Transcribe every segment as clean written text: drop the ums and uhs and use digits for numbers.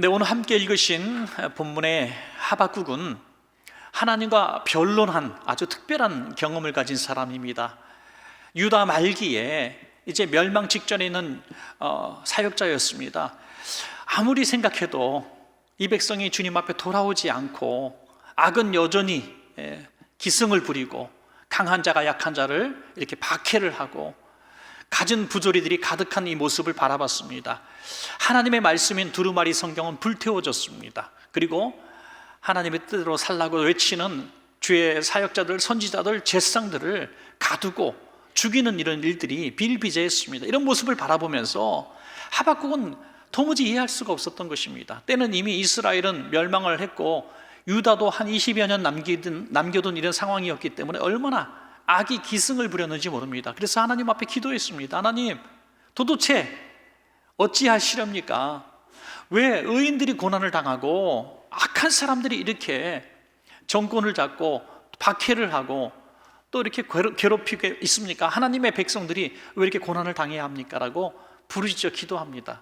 네, 오늘 함께 읽으신 본문의 하박국은 하나님과 변론한 아주 특별한 경험을 가진 사람입니다. 유다 말기에 이제 멸망 직전에 있는 사역자였습니다. 아무리 생각해도 이 백성이 주님 앞에 돌아오지 않고 악은 여전히 기승을 부리고 강한 자가 약한 자를 이렇게 박해를 하고 갖은 부조리들이 가득한 이 모습을 바라봤습니다. 하나님의 말씀인 두루마리 성경은 불태워졌습니다. 그리고 하나님의 뜻대로 살라고 외치는 주의 사역자들, 선지자들, 제사장들을 가두고 죽이는 이런 일들이 비일비재했습니다. 이런 모습을 바라보면서 하박국은 도무지 이해할 수가 없었던 것입니다. 때는 이미 이스라엘은 멸망을 했고 유다도 한 20여 년 남겨둔 이런 상황이었기 때문에 얼마나 악이 기승을 부렸는지 모릅니다. 그래서 하나님 앞에 기도했습니다. 하나님, 도대체 어찌하시렵니까? 왜 의인들이 고난을 당하고 악한 사람들이 이렇게 정권을 잡고 박해를 하고 또 이렇게 괴롭히고 있습니까? 하나님의 백성들이 왜 이렇게 고난을 당해야 합니까? 라고 부르짖어 기도합니다.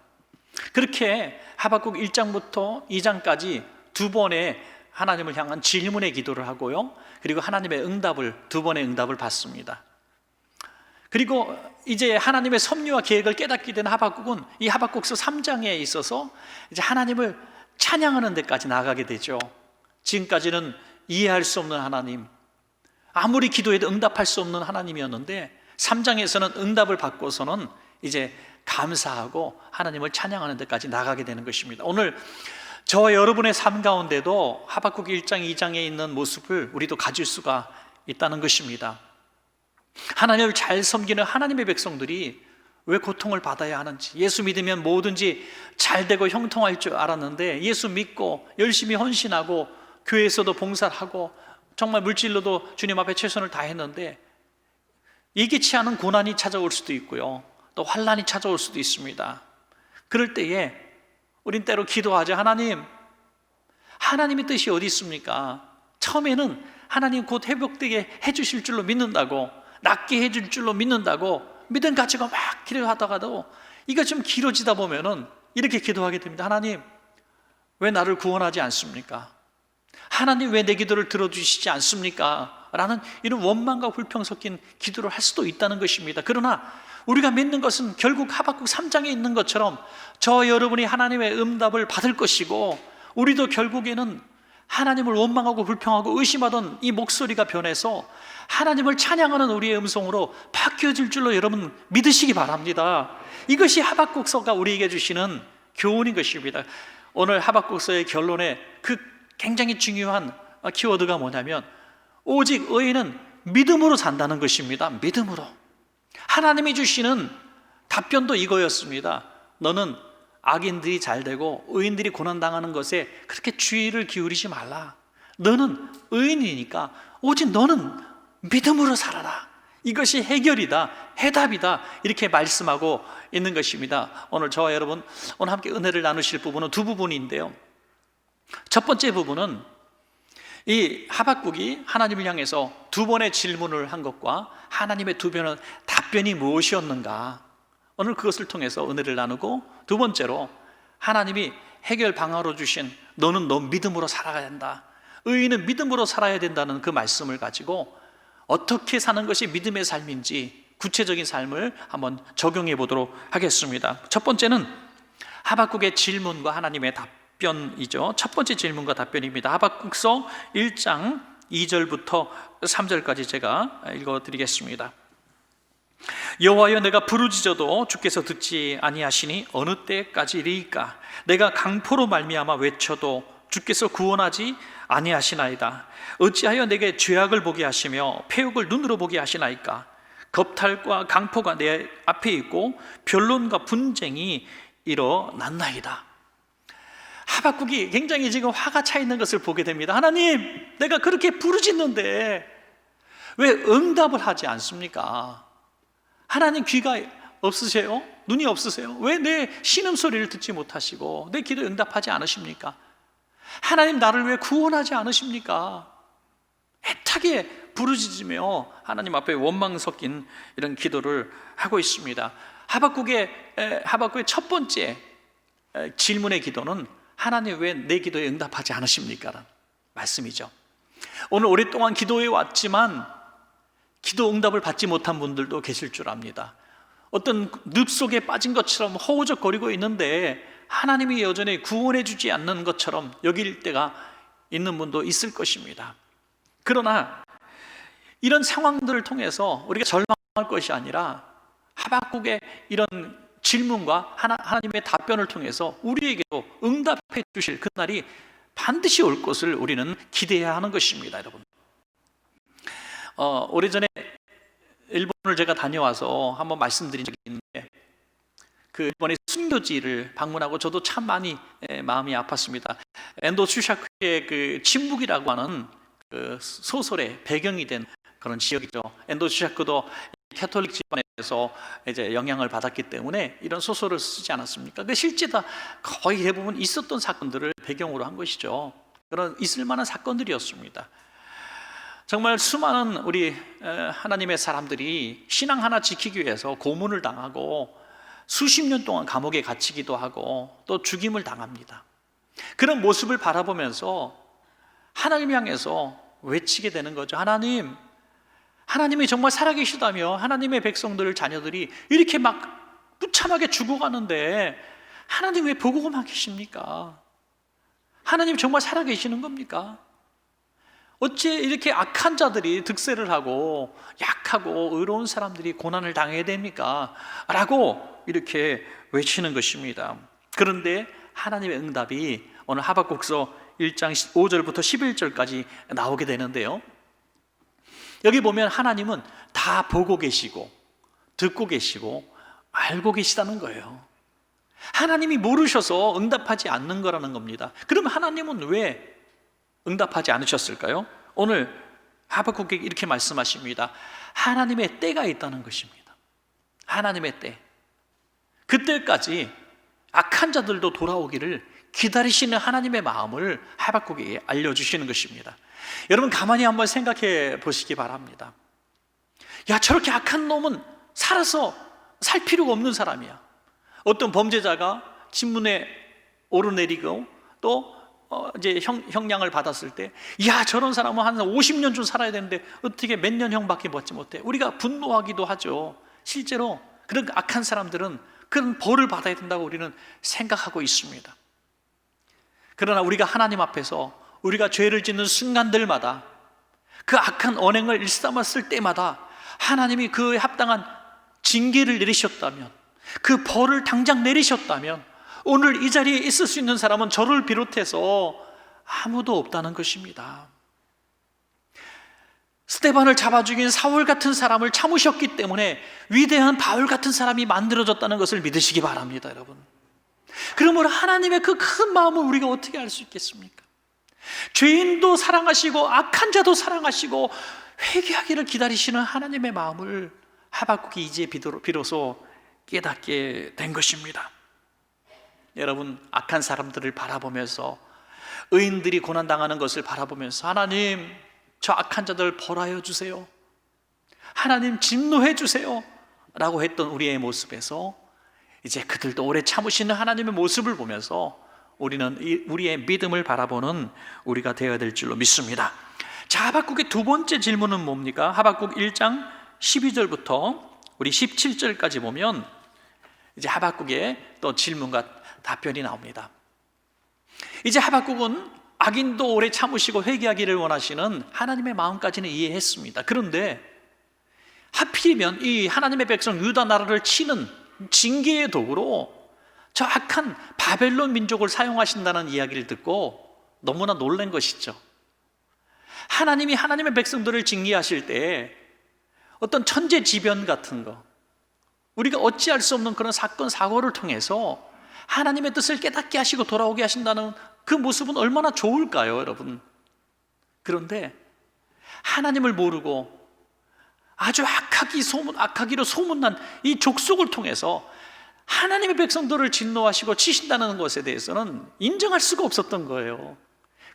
그렇게 하박국 1장부터 2장까지 두 번의 하나님을 향한 질문의 기도를 하고요, 그리고 하나님의 두 번의 응답을 받습니다. 그리고 이제 하나님의 섭리와 계획을 깨닫게 된 하박국은 이 하박국서 3장에 있어서 이제 하나님을 찬양하는 데까지 나가게 되죠. 지금까지는 이해할 수 없는 하나님, 아무리 기도해도 응답할 수 없는 하나님이었는데 3장에서는 응답을 받고서는 이제 감사하고 하나님을 찬양하는 데까지 나가게 되는 것입니다. 오늘 저와 여러분의 삶 가운데도 하박국 1장, 2장에 있는 모습을 우리도 가질 수가 있다는 것입니다. 하나님을 잘 섬기는 하나님의 백성들이 왜 고통을 받아야 하는지, 예수 믿으면 뭐든지 잘 되고 형통할 줄 알았는데 예수 믿고 열심히 헌신하고 교회에서도 봉사를 하고 정말 물질로도 주님 앞에 최선을 다했는데 예기치 않은 고난이 찾아올 수도 있고요, 또 환난이 찾아올 수도 있습니다. 그럴 때에 우린 때로 기도하죠. 하나님의 뜻이 어디 있습니까? 처음에는 하나님 곧 회복되게 해주실 줄로 믿는다고, 낫게 해줄 줄로 믿는다고 믿음 가지고 막 기도하다가도 이거 좀 길어지다 보면은 이렇게 기도하게 됩니다. 하나님, 왜 나를 구원하지 않습니까? 하나님, 왜 내 기도를 들어주시지 않습니까? 라는 이런 원망과 불평 섞인 기도를 할 수도 있다는 것입니다. 그러나 우리가 믿는 것은 결국 하박국 3장에 있는 것처럼 저 여러분이 하나님의 응답을 받을 것이고, 우리도 결국에는 하나님을 원망하고 불평하고 의심하던 이 목소리가 변해서 하나님을 찬양하는 우리의 음성으로 바뀌어질 줄로 여러분 믿으시기 바랍니다. 이것이 하박국서가 우리에게 주시는 교훈인 것입니다. 오늘 하박국서의 결론에 그 굉장히 중요한 키워드가 뭐냐면 오직 의인은 믿음으로 산다는 것입니다. 믿음으로. 하나님이 주시는 답변도 이거였습니다. 너는 악인들이 잘 되고 의인들이 고난당하는 것에 그렇게 주의를 기울이지 말라. 너는 의인이니까 오직 너는 믿음으로 살아라. 이것이 해결이다, 해답이다, 이렇게 말씀하고 있는 것입니다. 오늘 저와 여러분 오늘 함께 은혜를 나누실 부분은 두 부분인데요, 첫 번째 부분은 이 하박국이 하나님을 향해서 두 번의 질문을 한 것과 하나님의 두 번의 답변이 무엇이었는가, 오늘 그것을 통해서 은혜를 나누고, 두 번째로 하나님이 해결 방안으로 주신 너는 너 믿음으로 살아야 된다, 의인은 믿음으로 살아야 된다는 그 말씀을 가지고 어떻게 사는 것이 믿음의 삶인지 구체적인 삶을 한번 적용해 보도록 하겠습니다. 첫 번째는 하박국의 질문과 하나님의 답변이죠. 첫 번째 질문과 답변입니다. 하박국서 1장 2절부터 3절까지 제가 읽어드리겠습니다. 여호와여, 내가 부르짖어도 주께서 듣지 아니하시니 어느 때까지리이까? 내가 강포로 말미암아 외쳐도 주께서 구원하지 아니하시나이다. 어찌하여 내게 죄악을 보게 하시며 폐역을 눈으로 보게 하시나이까? 겁탈과 강포가 내 앞에 있고 변론과 분쟁이 일어났나이다. 하박국이 굉장히 지금 화가 차 있는 것을 보게 됩니다. 하나님, 내가 그렇게 부르짖는데 왜 응답을 하지 않습니까? 하나님, 귀가 없으세요? 눈이 없으세요? 왜 내 신음소리를 듣지 못하시고 내 기도에 응답하지 않으십니까? 하나님, 나를 왜 구원하지 않으십니까? 애타게 부르짖으며 하나님 앞에 원망 섞인 이런 기도를 하고 있습니다. 하박국의 첫 번째 질문의 기도는 하나님 왜 내 기도에 응답하지 않으십니까? 라는 말씀이죠. 오늘 오랫동안 기도해 왔지만 기도 응답을 받지 못한 분들도 계실 줄 압니다. 어떤 늪 속에 빠진 것처럼 허우적거리고 있는데 하나님이 여전히 구원해 주지 않는 것처럼 여길 때가 있는 분도 있을 것입니다. 그러나 이런 상황들을 통해서 우리가 절망할 것이 아니라 하박국의 이런 질문과 하나님의 답변을 통해서 우리에게도 응답해 주실 그날이 반드시 올 것을 우리는 기대해야 하는 것입니다. 여러분, 오래전에 일본을 제가 다녀와서 한번 말씀드린 적이 있는데, 그 일본의 순교지를 방문하고 저도 참 많이 마음이 아팠습니다. 엔도 슈샤크의 그 침묵이라고 하는 그 소설의 배경이 된 그런 지역이죠. 엔도 슈샤크도 캐톨릭 집안에서 이제 영향을 받았기 때문에 이런 소설을 쓰지 않았습니까? 그 실제 다 거의 대부분 있었던 사건들을 배경으로 한 것이죠. 그런 있을 만한 사건들이었습니다. 정말 수많은 우리 하나님의 사람들이 신앙 하나 지키기 위해서 고문을 당하고 수십 년 동안 감옥에 갇히기도 하고 또 죽임을 당합니다. 그런 모습을 바라보면서 하나님 향해서 외치게 되는 거죠. 하나님이 정말 살아계시다며 하나님의 백성들, 자녀들이 이렇게 막 무참하게 죽어가는데 하나님 왜 보고만 계십니까? 하나님 정말 살아계시는 겁니까? 어째 이렇게 악한 자들이 득세를 하고 약하고 의로운 사람들이 고난을 당해야 됩니까? 라고 이렇게 외치는 것입니다. 그런데 하나님의 응답이 오늘 하박국서 1장 5절부터 11절까지 나오게 되는데요, 여기 보면 하나님은 다 보고 계시고 듣고 계시고 알고 계시다는 거예요. 하나님이 모르셔서 응답하지 않는 거라는 겁니다. 그럼 하나님은 왜 응답하지 않으셨을까요? 오늘 하박국에게 이렇게 말씀하십니다. 하나님의 때가 있다는 것입니다. 하나님의 때, 그때까지 악한 자들도 돌아오기를 기다리시는 하나님의 마음을 하박국에게 알려주시는 것입니다. 여러분, 가만히 한번 생각해 보시기 바랍니다. 야, 저렇게 악한 놈은 살아서 살 필요가 없는 사람이야. 어떤 범죄자가 신문에 오르내리고 또 이제 형량을 받았을 때, 야, 저런 사람은 한 50년 좀 살아야 되는데 어떻게 몇 년 형밖에 받지 못해? 우리가 분노하기도 하죠. 실제로 그런 악한 사람들은 그런 벌을 받아야 된다고 우리는 생각하고 있습니다. 그러나 우리가 하나님 앞에서 우리가 죄를 짓는 순간들마다, 그 악한 언행을 일삼았을 때마다 하나님이 그에 합당한 징계를 내리셨다면, 그 벌을 당장 내리셨다면 오늘 이 자리에 있을 수 있는 사람은 저를 비롯해서 아무도 없다는 것입니다. 스데반을 잡아 죽인 사울 같은 사람을 참으셨기 때문에 위대한 바울 같은 사람이 만들어졌다는 것을 믿으시기 바랍니다, 여러분. 그러므로 하나님의 그 큰 마음을 우리가 어떻게 알 수 있겠습니까? 죄인도 사랑하시고 악한 자도 사랑하시고 회개하기를 기다리시는 하나님의 마음을 하박국이 이제 비로소 깨닫게 된 것입니다. 여러분, 악한 사람들을 바라보면서, 의인들이 고난당하는 것을 바라보면서 하나님, 저 악한 자들 벌하여 주세요, 하나님 진노해 주세요 라고 했던 우리의 모습에서 이제 그들도 오래 참으시는 하나님의 모습을 보면서 우리는 우리의 믿음을 바라보는 우리가 되어야 될 줄로 믿습니다. 자, 하박국의 두 번째 질문은 뭡니까? 하박국 1장 12절부터 우리 17절까지 보면 이제 하박국의 또 질문과 답변이 나옵니다. 이제 하박국은 악인도 오래 참으시고 회개하기를 원하시는 하나님의 마음까지는 이해했습니다. 그런데 하필이면 이 하나님의 백성 유다 나라를 치는 징계의 도구로 저 악한 바벨론 민족을 사용하신다는 이야기를 듣고 너무나 놀란 것이죠. 하나님이 하나님의 백성들을 징계하실 때 어떤 천재지변 같은 거, 우리가 어찌할 수 없는 그런 사건 사고를 통해서 하나님의 뜻을 깨닫게 하시고 돌아오게 하신다는 그 모습은 얼마나 좋을까요, 여러분? 그런데 하나님을 모르고 아주 악하기로 소문난 이 족속을 통해서 하나님의 백성들을 진노하시고 치신다는 것에 대해서는 인정할 수가 없었던 거예요.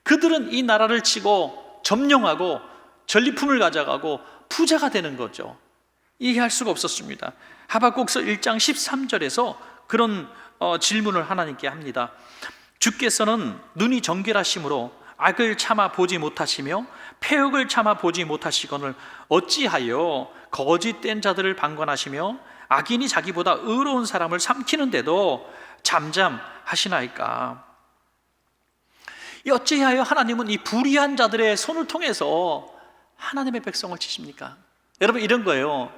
그들은 이 나라를 치고 점령하고 전리품을 가져가고 부자가 되는 거죠. 이해할 수가 없었습니다. 하박국서 1장 13절에서 그런 질문을 하나님께 합니다. 주께서는 눈이 정결하심으로 악을 참아 보지 못하시며 패역을 참아 보지 못하시거늘 어찌하여 거짓된 자들을 방관하시며 악인이 자기보다 의로운 사람을 삼키는데도 잠잠하시나이까. 어찌하여 하나님은 이 불의한 자들의 손을 통해서 하나님의 백성을 치십니까? 여러분, 이런 거예요.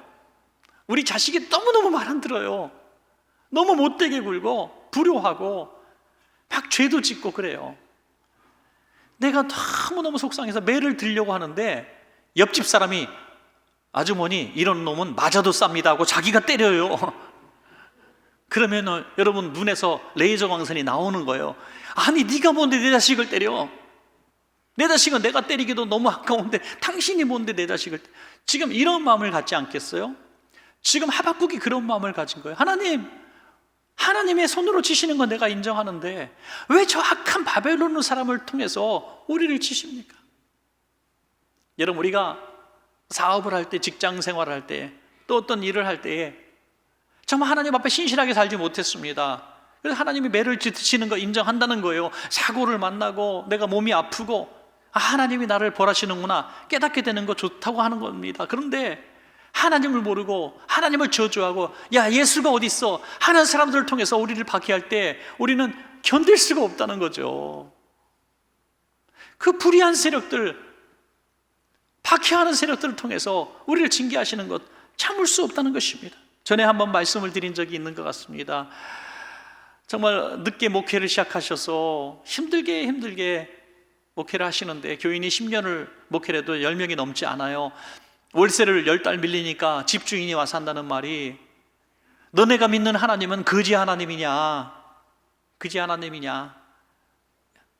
우리 자식이 너무너무 말 안 들어요. 너무 못되게 굴고 불효하고 막 죄도 짓고 그래요. 내가 너무너무 속상해서 매를 들려고 하는데 옆집 사람이 아주머니 이런 놈은 맞아도 쌉니다 하고 자기가 때려요. 그러면 여러분 눈에서 레이저 광선이 나오는 거예요. 아니 네가 뭔데 내 자식을 때려? 내 자식은 내가 때리기도 너무 아까운데 당신이 뭔데 내 자식을 때려? 지금 이런 마음을 갖지 않겠어요? 지금 하박국이 그런 마음을 가진 거예요. 하나님의 손으로 치시는 건 내가 인정하는데 왜 저 악한 바벨론 사람을 통해서 우리를 치십니까? 여러분, 우리가 사업을 할 때, 직장 생활을 할 때, 또 어떤 일을 할 때에 정말 하나님 앞에 신실하게 살지 못했습니다. 그래서 하나님이 매를 치는 거 인정한다는 거예요. 사고를 만나고 내가 몸이 아프고 하나님이 나를 벌하시는구나 깨닫게 되는 거 좋다고 하는 겁니다. 그런데 하나님을 모르고 하나님을 저주하고 야 예수가 어디 있어 하는 사람들을 통해서 우리를 박해할 때 우리는 견딜 수가 없다는 거죠. 그 불의한 세력들, 박해하는 세력들을 통해서 우리를 징계하시는 것 참을 수 없다는 것입니다. 전에 한번 말씀을 드린 적이 있는 것 같습니다. 정말 늦게 목회를 시작하셔서 힘들게 목회를 하시는데 교인이 10년을 목회를 해도 10명이 넘지 않아요. 월세를 10달 밀리니까 집주인이 와서 한다는 말이 너네가 믿는 하나님은 거지 하나님이냐?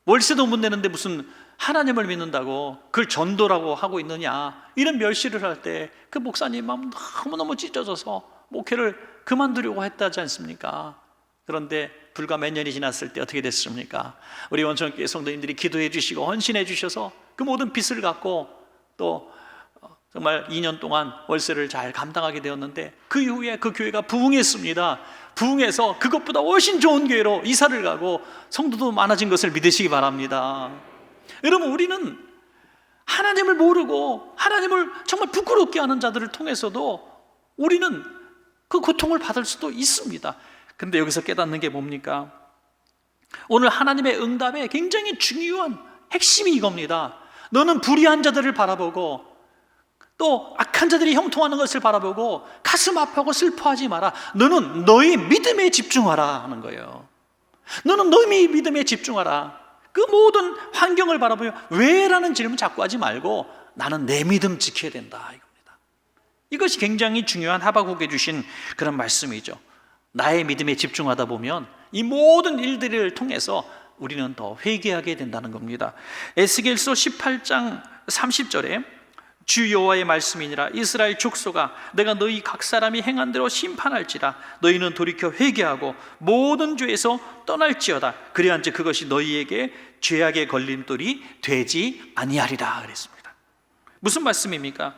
월세도 못 내는데 무슨 하나님을 믿는다고 그걸 전도라고 하고 있느냐? 이런 멸시를 할 때 그 목사님 마음 너무너무 찢어져서 목회를 그만두려고 했다지 않습니까? 그런데 불과 몇 년이 지났을 때 어떻게 됐습니까? 우리 원천교회 성도님들이 기도해 주시고 헌신해 주셔서 그 모든 빚을 갚고 또 정말 2년 동안 월세를 잘 감당하게 되었는데 그 이후에 그 교회가 부흥했습니다. 부흥해서 그것보다 훨씬 좋은 교회로 이사를 가고 성도도 많아진 것을 믿으시기 바랍니다. 여러분, 우리는 하나님을 모르고 하나님을 정말 부끄럽게 하는 자들을 통해서도 우리는 그 고통을 받을 수도 있습니다. 근데 여기서 깨닫는 게 뭡니까? 오늘 하나님의 응답에 굉장히 중요한 핵심이 이겁니다. 너는 불의한 자들을 바라보고 또 악한 자들이 형통하는 것을 바라보고 가슴 아파하고 슬퍼하지 마라. 너는 너의 믿음에 집중하라 하는 거예요. 너는 너의 믿음에 집중하라. 그 모든 환경을 바라보며 왜? 라는 질문 자꾸 하지 말고 나는 내 믿음 지켜야 된다 이겁니다. 이것이 굉장히 중요한 하박국에 주신 그런 말씀이죠. 나의 믿음에 집중하다 보면 이 모든 일들을 통해서 우리는 더 회개하게 된다는 겁니다. 에스겔서 18장 30절에 주 여호와의 말씀이니라 이스라엘 족속아 내가 너희 각 사람이 행한 대로 심판할지라 너희는 돌이켜 회개하고 모든 죄에서 떠날지어다 그리한즉 그것이 너희에게 죄악의 걸림돌이 되지 아니하리라 그랬습니다. 무슨 말씀입니까?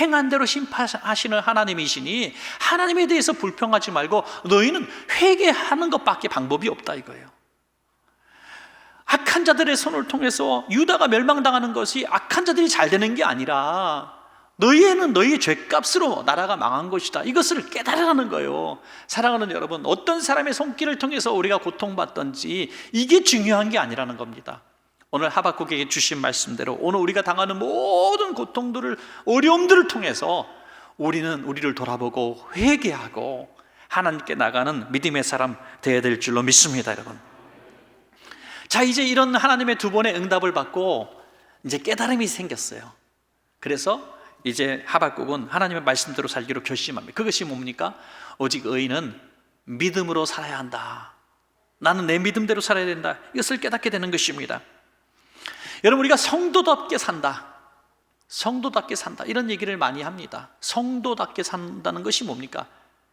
행한 대로 심판하시는 하나님이시니 하나님에 대해서 불평하지 말고 너희는 회개하는 것밖에 방법이 없다 이거예요. 악한 자들의 손을 통해서 유다가 멸망당하는 것이 악한 자들이 잘 되는 게 아니라 너희에는 너희의 죄값으로 나라가 망한 것이다. 이것을 깨달으라는 거예요. 사랑하는 여러분, 어떤 사람의 손길을 통해서 우리가 고통받든지 이게 중요한 게 아니라는 겁니다. 오늘 하박국에게 주신 말씀대로 오늘 우리가 당하는 모든 고통들을 어려움들을 통해서 우리는 우리를 돌아보고 회개하고 하나님께 나가는 믿음의 사람 되어야 될 줄로 믿습니다. 여러분, 자 이제 이런 하나님의 두 번의 응답을 받고 이제 깨달음이 생겼어요. 그래서 이제 하박국은 하나님의 말씀대로 살기로 결심합니다. 그것이 뭡니까? 오직 의인은 믿음으로 살아야 한다. 나는 내 믿음대로 살아야 된다. 이것을 깨닫게 되는 것입니다. 여러분, 우리가 성도답게 산다, 성도답게 산다 이런 얘기를 많이 합니다. 성도답게 산다는 것이 뭡니까?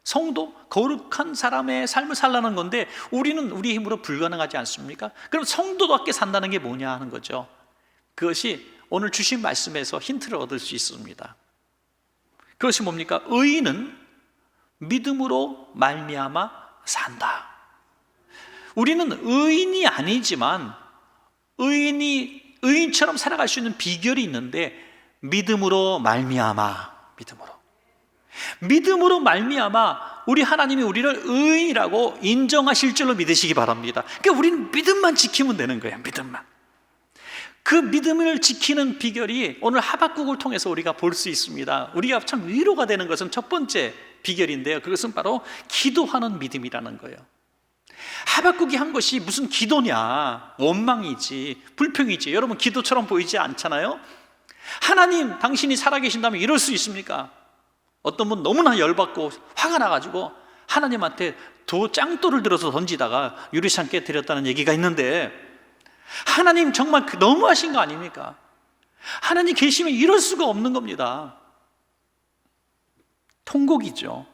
성도, 거룩한 사람의 삶을 살라는 건데 우리는 우리 힘으로 불가능하지 않습니까? 그럼 성도답게 산다는 게 뭐냐 하는 거죠. 그것이 오늘 주신 말씀에서 힌트를 얻을 수 있습니다. 그것이 뭡니까? 의인은 믿음으로 말미암아 산다. 우리는 의인이 아니지만 의인처럼 살아갈 수 있는 비결이 있는데, 믿음으로 말미암아 우리 하나님이 우리를 의인이라고 인정하실 줄로 믿으시기 바랍니다. 그러니까 우리는 믿음만 지키면 되는 거예요. 믿음만. 그 믿음을 지키는 비결이 오늘 하박국을 통해서 우리가 볼 수 있습니다. 우리가 참 위로가 되는 것은 첫 번째 비결인데요, 그것은 바로 기도하는 믿음이라는 거예요. 하박국이 한 것이 무슨 기도냐, 원망이지, 불평이지. 여러분, 기도처럼 보이지 않잖아요. 하나님, 당신이 살아계신다면 이럴 수 있습니까? 어떤 분 너무나 열받고 화가 나가지고 하나님한테 짱돌을 들어서 던지다가 유리창 깨뜨렸다는 얘기가 있는데, 하나님 정말 너무하신 거 아닙니까? 하나님 계시면 이럴 수가 없는 겁니다. 통곡이죠.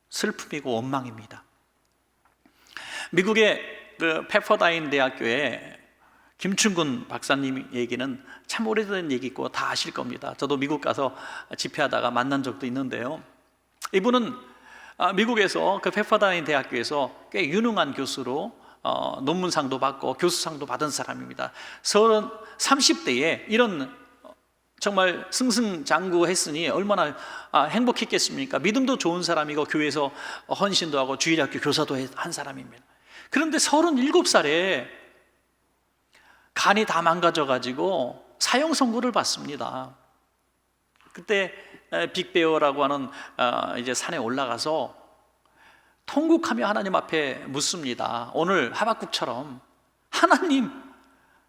슬픔이고 원망입니다. 미국의 페퍼다인 대학교에 김충근 박사님 얘기는 참 오래된 얘기고 다 아실 겁니다. 저도 미국 가서 집회하다가 만난 적도 있는데요, 이분은 미국에서 그 페퍼다인 대학교에서 꽤 유능한 교수로 논문상도 받고 교수상도 받은 사람입니다. 30대에 이런 정말 승승장구했으니 얼마나 행복했겠습니까? 믿음도 좋은 사람이고 교회에서 헌신도 하고 주일학교 교사도 한 사람입니다. 그런데 37살에 간이 다 망가져가지고 사형 선고를 받습니다. 그때 빅베어라고 하는 이제 산에 올라가서 통곡하며 하나님 앞에 묻습니다. 오늘 하박국처럼, 하나님,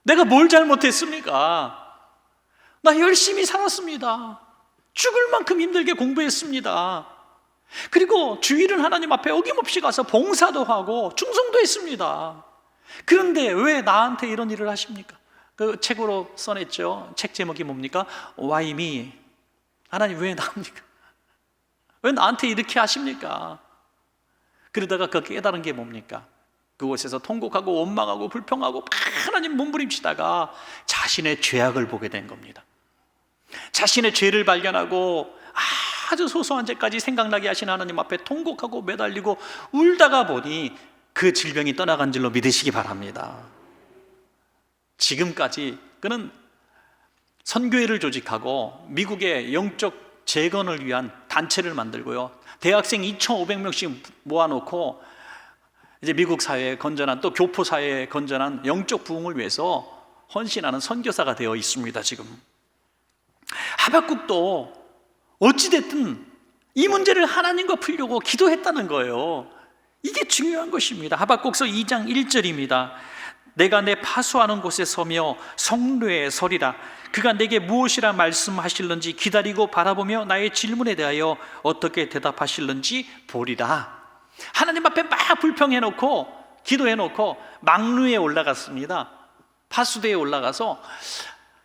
내가 뭘 잘못했습니까? 나 열심히 살았습니다. 죽을 만큼 힘들게 공부했습니다. 그리고 주일은 하나님 앞에 어김없이 가서 봉사도 하고 충성도 했습니다. 그런데 왜 나한테 이런 일을 하십니까? 그 책으로 써냈죠. 책 제목이 뭡니까? Why me? 하나님, 왜 나입니까? 왜 나한테 이렇게 하십니까? 그러다가 그 깨달은 게 뭡니까? 그곳에서 통곡하고 원망하고 불평하고 하나님 몸부림치다가 자신의 죄악을 보게 된 겁니다. 자신의 죄를 발견하고 아주 소소한 죄까지 생각나게 하신 하나님 앞에 통곡하고 매달리고 울다가 보니 그 질병이 떠나간 줄로 믿으시기 바랍니다. 지금까지 그는 선교회를 조직하고 미국의 영적 재건을 위한 단체를 만들고요, 대학생 2,500명씩 모아놓고 이제 미국 사회의 건전한, 또 교포 사회의 건전한 영적 부흥을 위해서 헌신하는 선교사가 되어 있습니다. 지금 하박국도 어찌됐든 이 문제를 하나님과 풀려고 기도했다는 거예요. 이게 중요한 것입니다. 하박국서 2장 1절입니다. 내가 내 파수하는 곳에 서며 성로에 서리라. 그가 내게 무엇이라 말씀하실는지 기다리고 바라보며 나의 질문에 대하여 어떻게 대답하실는지 보리라. 하나님 앞에 막 불평해놓고 기도해놓고 망루에 올라갔습니다. 파수대에 올라가서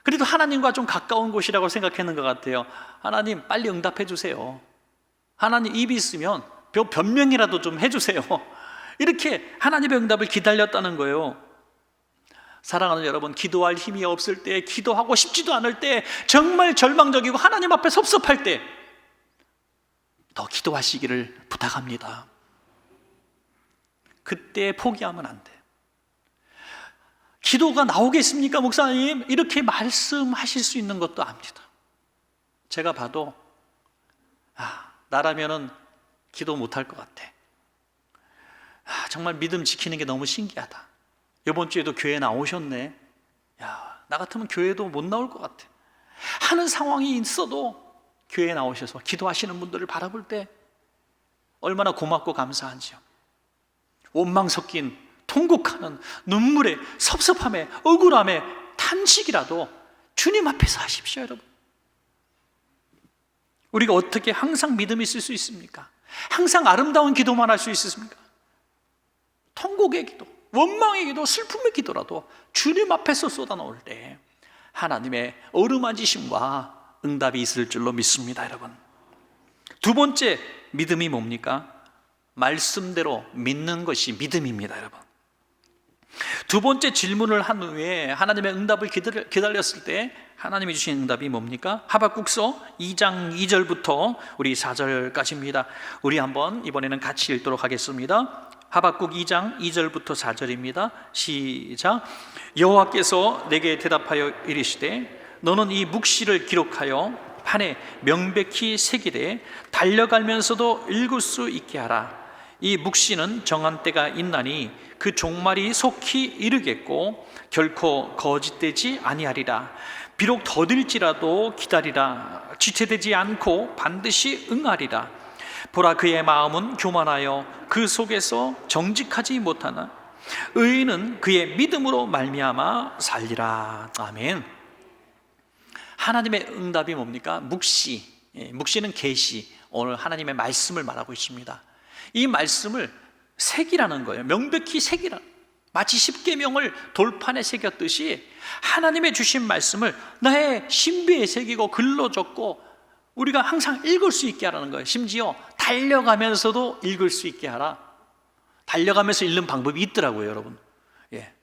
그래도 하나님과 좀 가까운 곳이라고 생각했는 것 같아요. 하나님, 빨리 응답해 주세요. 하나님, 입이 있으면 변명이라도 좀 해주세요. 이렇게 하나님의 응답을 기다렸다는 거예요. 사랑하는 여러분, 기도할 힘이 없을 때, 기도하고 싶지도 않을 때, 정말 절망적이고 하나님 앞에 섭섭할 때 더 기도하시기를 부탁합니다. 그때 포기하면 안 돼요. 기도가 나오겠습니까, 목사님? 이렇게 말씀하실 수 있는 것도 압니다. 제가 봐도 나라면은 기도 못할 것 같아. 정말 믿음 지키는 게 너무 신기하다. 이번 주에도 교회 나오셨네. 나 같으면 교회도 못 나올 것 같아 하는 상황이 있어도 교회에 나오셔서 기도하시는 분들을 바라볼 때 얼마나 고맙고 감사한지요. 원망 섞인 통곡하는 눈물에, 섭섭함에, 억울함에 탄식이라도 주님 앞에서 하십시오. 여러분, 우리가 어떻게 항상 믿음이 있을 수 있습니까? 항상 아름다운 기도만 할 수 있습니까? 통곡의 기도, 원망의 기도, 슬픔의 기도라도 주님 앞에서 쏟아놓을 때 하나님의 어루만지심과 응답이 있을 줄로 믿습니다. 여러분, 두 번째 믿음이 뭡니까? 말씀대로 믿는 것이 믿음입니다. 여러분, 두 번째 질문을 한 후에 하나님의 응답을 기다렸을 때 하나님이 주신 응답이 뭡니까? 하박국서 2장 2절부터 우리 4절까지입니다. 우리 한번 이번에는 같이 읽도록 하겠습니다. 하박국 2장 2절부터 4절입니다. 시작. 여호와께서 내게 대답하여 이르시되 너는 이 묵시를 기록하여 판에 명백히 새기되 달려가면서도 읽을 수 있게 하라. 이 묵시는 정한 때가 있나니 그 종말이 속히 이르겠고 결코 거짓되지 아니하리라. 비록 더딜지라도 기다리라. 지체되지 않고 반드시 응하리라. 보라, 그의 마음은 교만하여 그 속에서 정직하지 못하나 의인은 그의 믿음으로 말미암아 살리라. 아멘. 하나님의 응답이 뭡니까? 묵시. 묵시는 계시. 오늘 하나님의 말씀을 말하고 있습니다. 이 말씀을 새기라는 거예요. 명백히 새기라. 마치 십계명을 돌판에 새겼듯이 하나님의 주신 말씀을 나의 신비에 새기고 글로 적고 우리가 항상 읽을 수 있게 하라는 거예요. 심지어 달려가면서도 읽을 수 있게 하라. 달려가면서 읽는 방법이 있더라고요, 여러분. 예.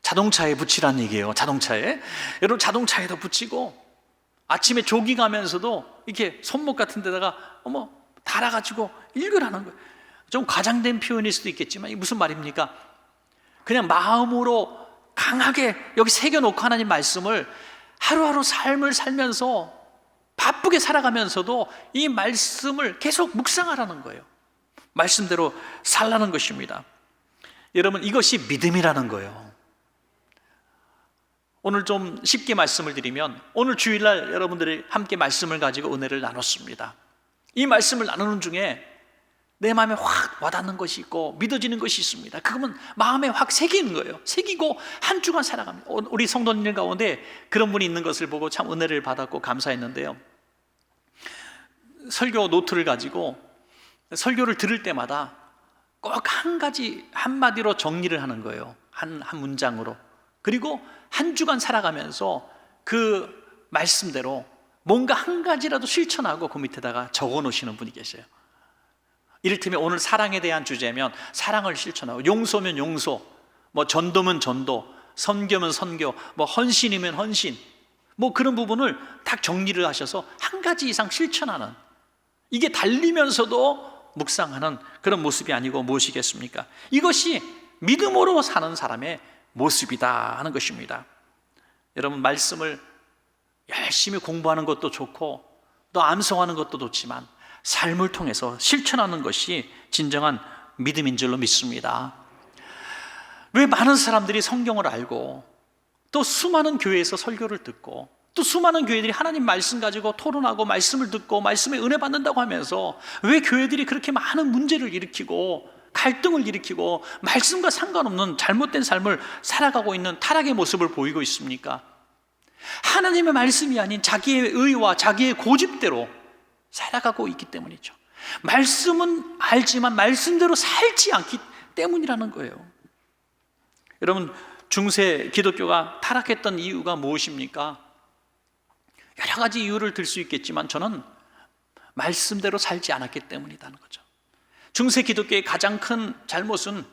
자동차에 붙이라는 얘기예요. 자동차에. 여러분, 자동차에도 붙이고 아침에 조깅하면서도 이렇게 손목 같은 데다가 달아가지고 읽으라는 거예요. 좀 과장된 표현일 수도 있겠지만 이게 무슨 말입니까? 그냥 마음으로 강하게 여기 새겨놓고 하나님 말씀을 하루하루 삶을 살면서 바쁘게 살아가면서도 이 말씀을 계속 묵상하라는 거예요. 말씀대로 살라는 것입니다. 여러분, 이것이 믿음이라는 거예요. 오늘 좀 쉽게 말씀을 드리면, 오늘 주일날 여러분들이 함께 말씀을 가지고 은혜를 나눴습니다. 이 말씀을 나누는 중에 내 마음에 확 와닿는 것이 있고 믿어지는 것이 있습니다. 그러면 마음에 확 새기는 거예요. 새기고 한 주간 살아갑니다. 우리 성도님들 가운데 그런 분이 있는 것을 보고 참 은혜를 받았고 감사했는데요, 설교 노트를 가지고 설교를 들을 때마다 꼭 한 가지 한마디로 정리를 하는 거예요. 한 문장으로. 그리고 한 주간 살아가면서 그 말씀대로 뭔가 한 가지라도 실천하고 그 밑에다가 적어 놓으시는 분이 계세요. 이를테면 오늘 사랑에 대한 주제면 사랑을 실천하고, 용서면 용서, 전도면 전도, 선교면 선교, 헌신이면 헌신, 그런 부분을 딱 정리를 하셔서 한 가지 이상 실천하는, 이게 달리면서도 묵상하는 그런 모습이 아니고 무엇이겠습니까? 이것이 믿음으로 사는 사람의 모습이다 하는 것입니다. 여러분, 말씀을 열심히 공부하는 것도 좋고 또 암송하는 것도 좋지만 삶을 통해서 실천하는 것이 진정한 믿음인 줄로 믿습니다. 왜 많은 사람들이 성경을 알고 또 수많은 교회에서 설교를 듣고 또 수많은 교회들이 하나님 말씀 가지고 토론하고 말씀을 듣고 말씀에 은혜 받는다고 하면서 왜 교회들이 그렇게 많은 문제를 일으키고 갈등을 일으키고 말씀과 상관없는 잘못된 삶을 살아가고 있는 타락의 모습을 보이고 있습니까? 하나님의 말씀이 아닌 자기의 의와 자기의 고집대로 살아가고 있기 때문이죠. 말씀은 알지만 말씀대로 살지 않기 때문이라는 거예요. 여러분, 중세 기독교가 타락했던 이유가 무엇입니까? 여러 가지 이유를 들 수 있겠지만 저는 말씀대로 살지 않았기 때문이라는 거죠. 중세 기독교의 가장 큰 잘못은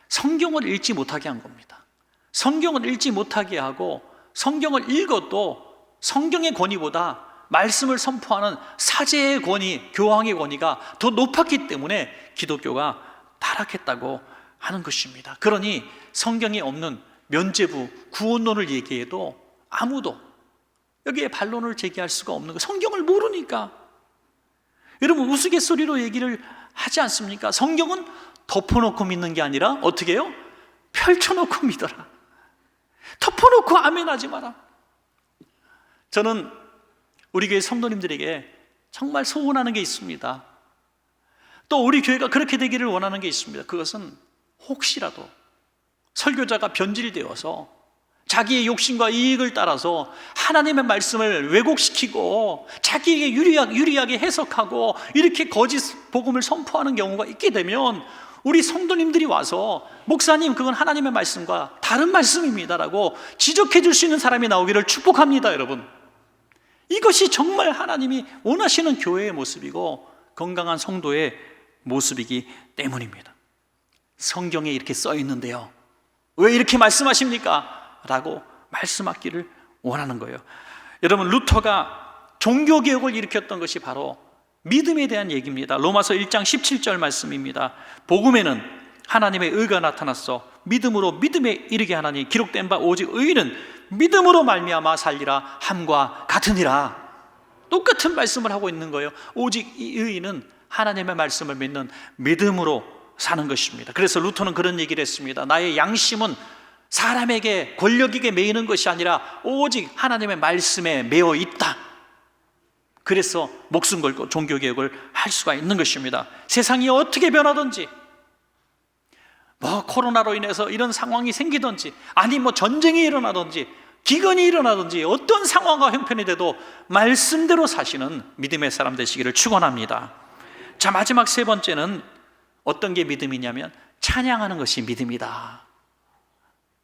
성경을 읽지 못하게 한 겁니다. 성경을 읽지 못하게 하고 성경을 읽어도 성경의 권위보다 말씀을 선포하는 사제의 권위, 교황의 권위가 더 높았기 때문에 기독교가 타락했다고 하는 것입니다. 그러니 성경에 없는 면죄부, 구원론을 얘기해도 아무도 여기에 반론을 제기할 수가 없는 거예요. 성경을 모르니까. 여러분, 우스갯소리로 얘기를 하지 않습니까? 성경은 덮어놓고 믿는 게 아니라 어떻게 해요? 펼쳐놓고 믿어라. 덮어놓고 아멘하지 마라. 저는 우리 교회 성도님들에게 정말 소원하는 게 있습니다. 또 우리 교회가 그렇게 되기를 원하는 게 있습니다. 그것은 혹시라도 설교자가 변질되어서 자기의 욕심과 이익을 따라서 하나님의 말씀을 왜곡시키고 자기에게 유리하게 해석하고 이렇게 거짓 복음을 선포하는 경우가 있게 되면 우리 성도님들이 와서 목사님, 그건 하나님의 말씀과 다른 말씀입니다라고 지적해 줄 수 있는 사람이 나오기를 축복합니다. 여러분, 이것이 정말 하나님이 원하시는 교회의 모습이고 건강한 성도의 모습이기 때문입니다. 성경에 이렇게 써 있는데요, 왜 이렇게 말씀하십니까? 라고 말씀하기를 원하는 거예요. 여러분, 루터가 종교개혁을 일으켰던 것이 바로 믿음에 대한 얘기입니다. 로마서 1장 17절 말씀입니다. 복음에는 하나님의 의가 나타났어 믿음으로 믿음에 이르게 하나니 기록된 바 오직 의인은 믿음으로 말미암아 살리라 함과 같으니라. 똑같은 말씀을 하고 있는 거예요. 오직 이 의인은 하나님의 말씀을 믿는 믿음으로 사는 것입니다. 그래서 루터는 그런 얘기를 했습니다. 나의 양심은 사람에게 권력에게 매이는 것이 아니라 오직 하나님의 말씀에 매어 있다. 그래서 목숨 걸고 종교개혁을 할 수가 있는 것입니다. 세상이 어떻게 변하든지, 코로나로 인해서 이런 상황이 생기든지, 아니 전쟁이 일어나든지, 기근이 일어나든지, 어떤 상황과 형편이 돼도 말씀대로 사시는 믿음의 사람 되시기를 축원합니다. 자, 마지막 세 번째는 어떤 게 믿음이냐면 찬양하는 것이 믿음이다.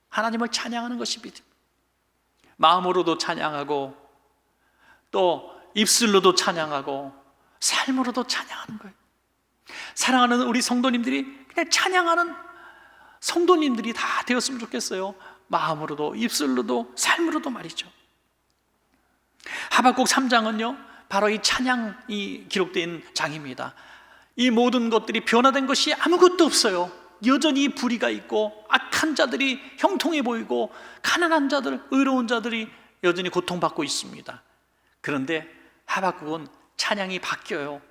하나님을 찬양하는 것이 믿음. 마음으로도 찬양하고 또 입술로도 찬양하고 삶으로도 찬양하는 거예요. 사랑하는 우리 성도님들이 그냥 찬양하는 성도님들이 다 되었으면 좋겠어요. 마음으로도 입술로도 삶으로도 말이죠. 하박국 3장은요 바로 이 찬양이 기록된 장입니다. 이 모든 것들이 변화된 것이 아무것도 없어요. 여전히 불의가 있고 악한 자들이 형통해 보이고 가난한 자들, 의로운 자들이 여전히 고통받고 있습니다. 그런데 하박국은 찬양이 바뀌어요.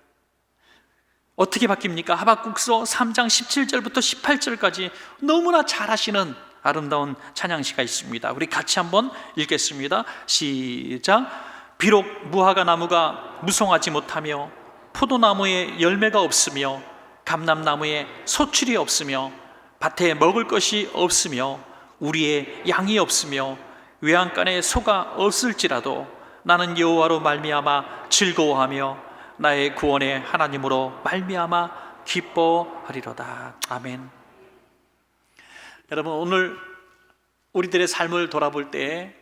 어떻게 바뀝니까? 하박국서 3장 17절부터 18절까지 너무나 잘 하시는 아름다운 찬양시가 있습니다. 우리 같이 한번 읽겠습니다. 시작. 비록 무화과 나무가 무성하지 못하며 포도나무에 열매가 없으며 감람나무에 소출이 없으며 밭에 먹을 것이 없으며 우리의 양이 없으며 외양간에 소가 없을지라도 나는 여호와로 말미암아 즐거워하며 나의 구원의 하나님으로 말미암아 기뻐하리로다. 아멘. 여러분, 오늘 우리들의 삶을 돌아볼 때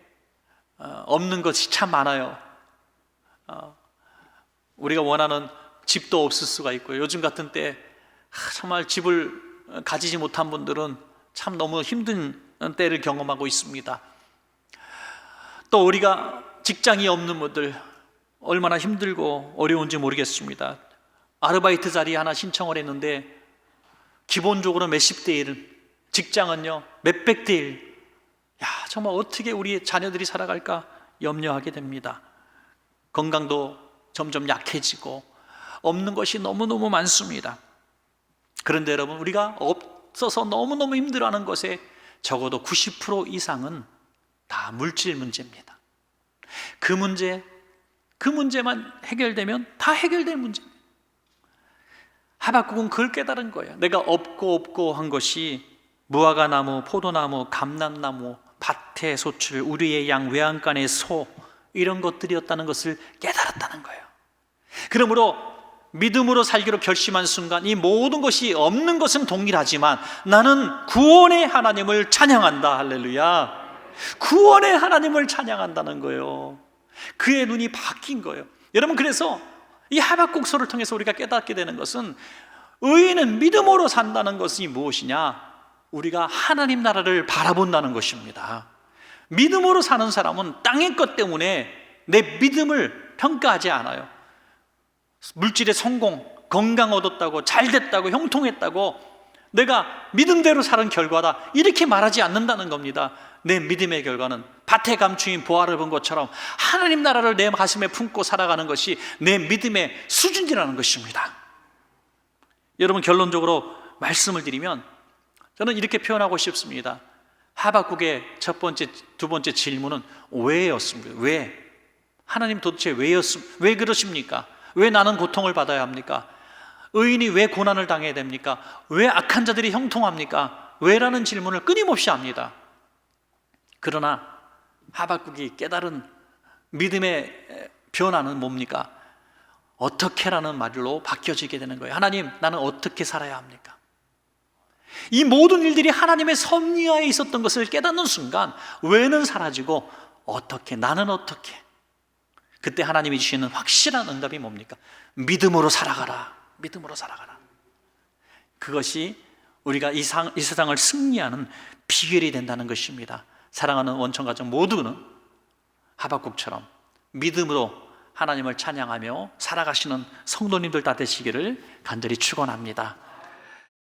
없는 것이 참 많아요. 우리가 원하는 집도 없을 수가 있고요. 요즘 같은 때 정말 집을 가지지 못한 분들은 참 너무 힘든 때를 경험하고 있습니다. 또 우리가 직장이 없는 분들 얼마나 힘들고 어려운지 모르겠습니다. 아르바이트 자리 하나 신청을 했는데 기본적으로 몇십 대 1, 직장은요 몇백 대 1. 정말 어떻게 우리 자녀들이 살아갈까 염려하게 됩니다. 건강도 점점 약해지고 없는 것이 너무너무 많습니다. 그런데 여러분, 우리가 없어서 너무너무 힘들어하는 것에 적어도 90% 이상은 다 물질 문제입니다. 그 문제만 해결되면 다 해결될 문제입니다. 하박국은 그걸 깨달은 거예요. 내가 없고 한 것이 무화과 나무, 포도나무, 감람나무, 밭의 소출, 우리의 양, 외양간의 소, 이런 것들이었다는 것을 깨달았다는 거예요. 그러므로 믿음으로 살기로 결심한 순간 이 모든 것이 없는 것은 동일하지만 나는 구원의 하나님을 찬양한다. 할렐루야. 구원의 하나님을 찬양한다는 거예요. 그의 눈이 바뀐 거예요. 여러분, 그래서 이 하박국서를 통해서 우리가 깨닫게 되는 것은 의인은 믿음으로 산다는 것이 무엇이냐? 우리가 하나님 나라를 바라본다는 것입니다. 믿음으로 사는 사람은 땅의 것 때문에 내 믿음을 평가하지 않아요. 물질의 성공, 건강 얻었다고, 잘 됐다고, 형통했다고, 내가 믿음대로 사는 결과다, 이렇게 말하지 않는다는 겁니다. 내 믿음의 결과는 밭에 감추인 보화를 본 것처럼 하나님 나라를 내 가슴에 품고 살아가는 것이 내 믿음의 수준이라는 것입니다. 여러분, 결론적으로 말씀을 드리면 저는 이렇게 표현하고 싶습니다. 하박국의 첫 번째, 두 번째 질문은 왜였습니다. 왜? 하나님 도대체 왜 그러십니까? 왜 나는 고통을 받아야 합니까? 의인이 왜 고난을 당해야 됩니까? 왜 악한 자들이 형통합니까? 왜라는 질문을 끊임없이 합니다. 그러나 하박국이 깨달은 믿음의 변화는 뭡니까? 어떻게라는 말로 바뀌어지게 되는 거예요. 하나님, 나는 어떻게 살아야 합니까? 이 모든 일들이 하나님의 섭리하에 있었던 것을 깨닫는 순간 왜는 사라지고 어떻게, 나는 어떻게? 그때 하나님이 주시는 확실한 응답이 뭡니까? 믿음으로 살아가라. 믿음으로 살아가라. 그것이 우리가 이 세상을 승리하는 비결이 된다는 것입니다. 사랑하는 원천가족 모두는 하박국처럼 믿음으로 하나님을 찬양하며 살아가시는 성도님들 다 되시기를 간절히 축원합니다.